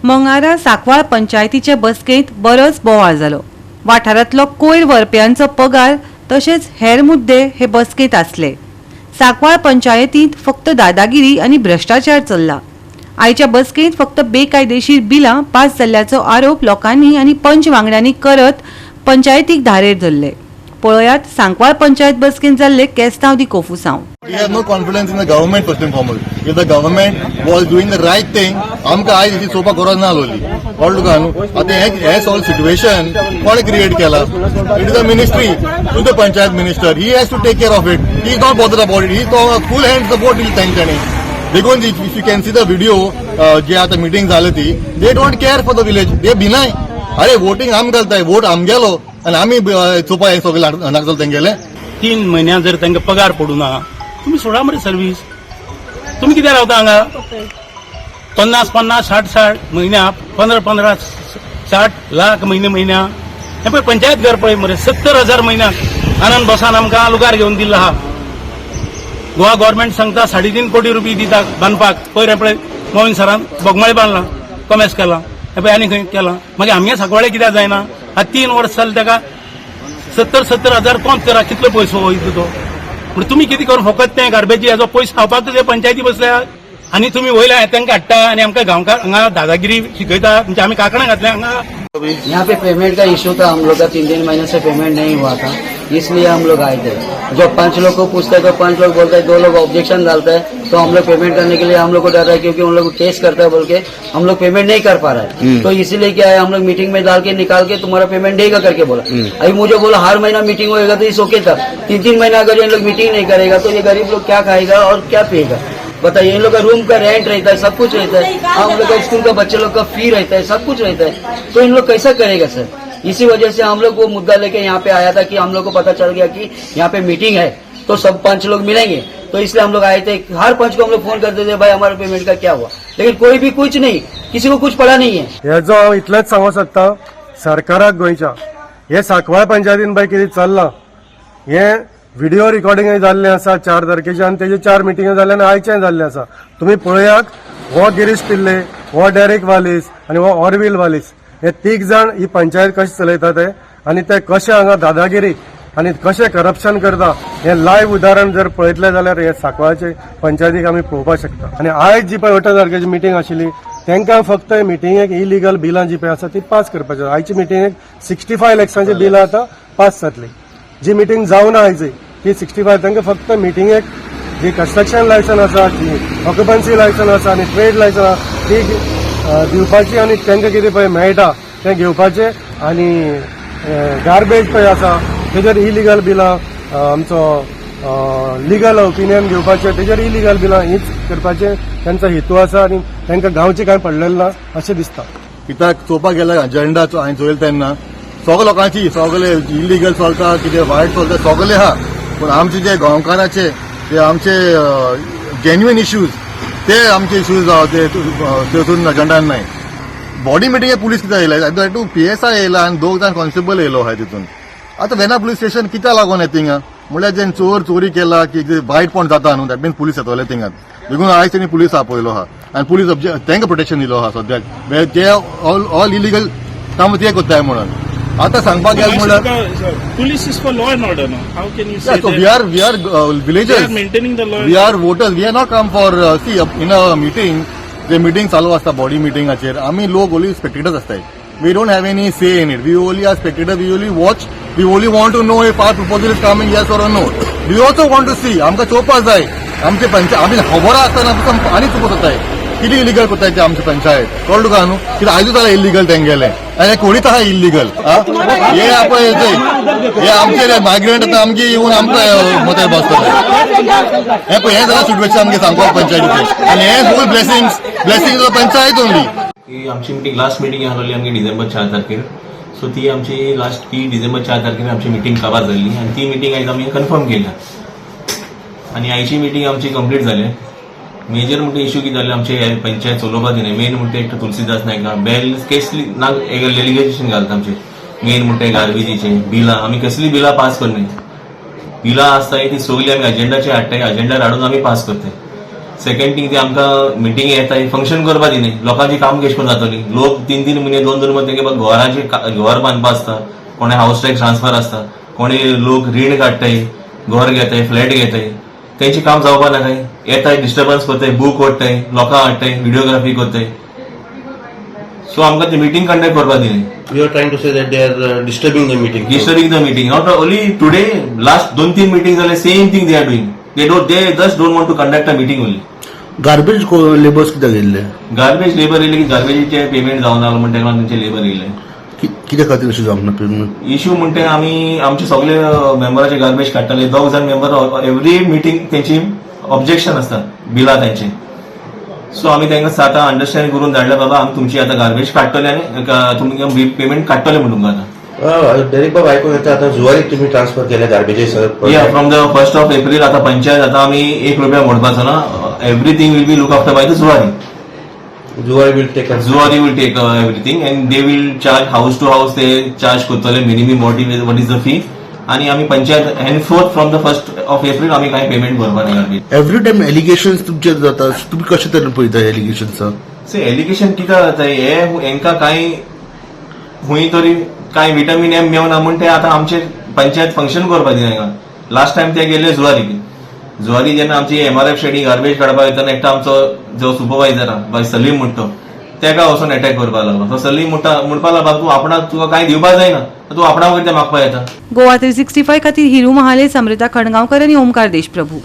मंगळारा सांकवाळ पंचायतीचे बसकेंत बरोच बोवाळ जालो। वाठारांतलो कोयर व्हरप्यांचो पगार तशेंच हेर मुद्दे हे बसकेंत आसले। सांकवाळ पंचायतींत फक्त दादागिरी आनी भ्रष्टाचार चल्ला। आयच्या बसकेंत फक्त बेकायदेशीर बिलां पास जाल्ल्याचो आरोप लोकांनी आनी पंच वांगड्यांनी करत पंचायतीक धारेर धरले। पळयात सांकवाळ पंचायत बसकेंत जाल्ले केस्तांव दी कोफूसांव। We have no confidence in the government first and foremost. If the government was doing the right thing, आमकां आयज ही चोवपाक गरज ना आसलोली। कळ्ळें तुका न्हू? आतां हे सॉल्व सिच्युएशन कोणे क्रिएट केला? It is the ministry to the panchayat minister. He has to take care of it. He is not bothered about it. He is full hand support दिली तांच्यानी. देखून if you can see the video जे आता meeting जाली ती, they don't care for the village. They भिनाय. अरे voting आम घालताय, वोट आमगेलो आनी आमी चोवपा हे सगळे नाक तेंगेले. 3 म्हयन्यां जर तांकां पगार पडूं ना, तुम्ही सोडा मरे सर्व्हिस. तुम्ही किती रावता हांगा? 50-50, 60-60 म्हयन्या, 15-15, 60 लाख म्हयन्या. हे पळय पंचायत घर पळय मरे, 70,000 म्हयन्याक आनंद बसान आमकां लुगार घेवन दिल्लो आहा. गोवा गव्हर्नमेंट सांगता 3.5 कोटी रुपये दिता बांदपाक. पळय पळय मोहीन सरान बोगमाळी बांदला, कमेस केला, हे पळय आनी खंय केला. मागीर आमगे सांकवाळे कित्याक जायना? हा 3 वर्स जाले ताका 70,000 कोंत करा. कितलो पयसो वयता तो? पण तुम्ही किती करून फकत ते गार्बेजी हेजो पयसो खावपाक तुजे पंचायती बसल्या आनी तुम्ही वयल्या तांकां हाडटा आनी आमकां गांवकार हांगा दादागिरी शिकयता. म्हणजे आमी कांकणां घातल्या हांगा. यहाँ पे पेमेंट का इशू था, हम लोग का 3 महीने से पेमेंट नहीं हुआ था, इसलिए हम लोग आए थे। जब 5 लोग को पूछते हैं तो 5 लोग बोलते हैं, 2 लोग ऑब्जेक्शन डालते हैं, तो हम लोग पेमेंट करने के लिए हम लोग को डर रहा है क्योंकि उन लोग टेस्ट करता है बोल के हम लोग पेमेंट नहीं कर पा रहे हैं। तो इसीलिए क्या है, हम लोग मीटिंग में डाल के निकाल के तुम्हारा पेमेंट देगा करके बोला। अभी मुझे बोला हर महीना मीटिंग होएगा तो इस ओके था। 3 महीना अगर ये लोग मीटिंग नहीं करेगा तो ये गरीब लोग क्या खाएगा और क्या पिएगा? बताइए। इन लोग का रूम का रेंट रहता है, सब कुछ रहता है, हम लोग का स्कूल का बच्चे लोग का फी रहता है, सब कुछ रहता है, तो इन लोग कैसा करेगा सर? इसी वजह से हम लोग वो मुद्दा लेके यहाँ पे आया था कि हम लोग को पता चल गया कि यहाँ पे मीटिंग है तो सब पंच लोग मिलेंगे, तो इसलिए हम लोग आए थे। हर पंच को हम लोग फोन करते थे, भाई हमारे पेमेंट का क्या हुआ, लेकिन कोई भी कुछ नहीं, किसी को कुछ पड़ा नहीं है। हेजो हांव इतलेंच सांगूं सोदता सरकाराक गोंयच्या, हे सांकवाळ पंचायतीन बाय कितें चल्लां, हे व्हिडिओ रिकॉर्डिंग जाल्लें आसा 4 तारखेचे आनी तेजे 4 मिटिंग जाल्ले आनी आयचें जाल्लें आसा. तुमी पळयात, हो गिरीश पिल्ले, हो डेरेक वालीस आनी हो ऑरवील वालीस, हे 3 जाण ही पंचायत कशें चलयता ते आनी ते कशें हांगा दादागिरी आनी कशें करप्शन करता हे लायव्ह उदाहरण जर पळयतले जाल्यार हे सांकवाळचे पंचायतीक आमी पळोवपाक शकता. आनी आयज जी पळय 8 तारखेची मिटींग आशिल्ली तांकां फक्त मिटिंगेक इलिगल बिलां जी पळय आसा ती पास करपाची. आयची मिटिंगेक 65 लॅक्सांची बिलां आतां पास जातली. जी मिटींग जावना आयज ती 65 तांकां फक्त मिटिंगेक जी कन्स्ट्रक्शन लायसन आसा, जी ऑक्युपन्सी लायसन आसा आनी ट्रेड लायसन आसा ती दिवपाची आनी तांकां कितें पळय मेळटा तें घेवपाचें. आनी गार्बेज पळय आसा तेजेर इलिगल बिलां, आमचो लिगल ओपिनियन घेवपाचें तेजेर इलिगल बिलां हीच करपाचें तांचो हेतू आसा आनी तांकां गांवचें कांय पडलेलें ना अशें दिसता. कित्याक चोवपाक गेल्यार अजेंडा हांवें चोयलो तेन्ना सगळे लोकांची सगळे इलिगल चलता, कितें वायट चलता सगळे आहा, पूण आमचे जे गोंयकाराचे ते आमचे जेन्युइन इश्यूज ते आमचे इश्यूज ते तेतून अजेंडान नाही. बॉडी मिटींग पुलीस कित्याक येयला, तूं PSI येयला आनी 2 जाण कॉन्स्टेबल येयलो आहा तितून. आतां वेना पुलीस स्टेशन कित्याक लागून येता थिंगा? म्हळ्यार जेन्ना चोरी केला की वायटपण जाता न्हू, दॅट मीन्स पुलीस येतले थिंगात. देखून आयज तेणी पुलीस आपयलो आहा आनी पुलीस तांकां प्रोटेक्शन दिलो आहा सद्याक. ते ऑल इलिगल काम ते कोत्ताय म्हणून. आता सांगपाक गेले म्हळ्यार police is for law and order no. How can you say we are villagers, maintaining the law, we are voters, we are not come for see in a meeting. जे meeting चालू आसता बॉडी मिटींगाचेर आमी लोक only spectators आसताय. We don't have any say in it. We only are spectator. We only watch. We only want to know if our proposal is coming yes or no. We also want to see. आमकां चोवपाक जाय आमचे पंचायत आमी खबर आसतना आनी चुकत जाताय कितें इलिगल कोत्ताय ते आमचे पंचायत. कळ्ळें तुका न्हू? कित्याक आयजूच जाल्यार इलिगल तेंगेले आनी कोणीच आहा इलिगल. हे आपण हे आमचे मायग्रंट आतां आमगे येवन आमकां मते बसतले. हे पळय हे जाल्यार सिट्युएशन आमगे सांगपाक पंचायतीचे आनी हे फूल ब्लेसिंग पंचायत ओनली. ही आमची मिटींग लास्ट मिटींग आसली आमगे डिसेंबर 4 तारखेर. सो ती आमची लास्ट ती डिसेंबर 4 तारखेर आमची मिटींग कवर जाल्ली आनी ती मिटींग आयज आमी कन्फर्म केल्या. आनी आयची मिटींग आमची कंप्लीट जाली. मेजर म्हणटा इश्यू कितें जालें आमचे पंचायत चलोवपाक दिनाय. मेन म्हणटा एक तुलसीदास नायका बेल केस डेलिगेशन घालता आमचे. मेन म्हणटा गार्बेजीचे बिलां आमी कसली बिलां पास करनाय. बिलां आसताय ती सगळी आमी अजेंडाचेर हाडटाय, अजेंडार हाडून आमी पास करताय. सेकंड थिंग ते आमकां मिटींग येताय फंक्शन करपा दिनाय लोकांची काम कशी करून जातली लोक 3-3 म्हयने 2-2 म्हयने तेंगे घराचे घर बांदपा आसता कोणे हाऊस टॅक्स ट्रान्सफर आसता कोणी लोक रीण काडटाय घर घेताय फ्लॅट घेताय तेंची काम जावपा ना काय येताय डिस्टर्बन्स करताय बूक ओडटाय लोकां हाडटाय व्हिडिओग्राफी करताय सो आमकां ती मिटींग कंडक्ट करपा दिनाय You are trying to say that they are disturbing the meeting. disturbing the meeting. Not only today, last 2-3 meetings are the same thing they are doing. They just don't want to conduct a meeting only. Garbage laborers किती गेले Garbage labor येले की गार्बेजीचे payment जावन आलो म्हणटा तेंचे labour येयले किती खातीर अशें जावना पेमेंट इश्यू म्हणटा आमी आमचे सगळे मेंबराचे गार्बेज काडटाले 2 जाण मेंबर एवरी मिटींग तेंची ऑब्जेक्शन आसता बिला तेंचे सो आमी तांकां आतां अंडरस्टँड करून धाडले बाबा आमी तुमची आतां गार्बेज काडटले आनी तुमकां पेमेंट काडटले म्हणून आतां डायरेक्ट बाबा आयकून येता आतां जुवारी तुम्ही ट्रान्सफर केले गार्बेजीस या from the 1st of April आतां पंचायत आतां आमी ₹1 मोडपाचो ना everything will be look after by the Zuari Zuari will take will take everything and they will charge house to house they charge करतले minimum what is the fee आणि आम्ही panchayat henceforth from the 1st of April आम्ही काही payment भरपा नाही every time allegations तुमचे जाता तुम्ही कशे तरेन पळयता एलिगेशन्स से एलिगेशन कित्याक जाता हे हेंका कांय हुंय तरी कांय विटामीन एम मेवना म्हण ते आतां आमचे पंचायत फंक्शन करपा दिना लास्ट टायम ते गेले जुवारी जेन्ना आमची MRF शेडी गार्बेज काडपाक येतना एकटो आमचो जो सुपरवायझर आहा बाय सलीम म्हणटा तेका वचून अटॅक करपाक लागलो तो सलीम म्हणपाक लागलो तूं आपणाक तुका कांय दिवपाक जायना तूं आपणाक कितें मागपाक येता गोवा 365 खातीर हिरू महाले, समृता खणगांवकर आनी ओमकार देशप्रभू.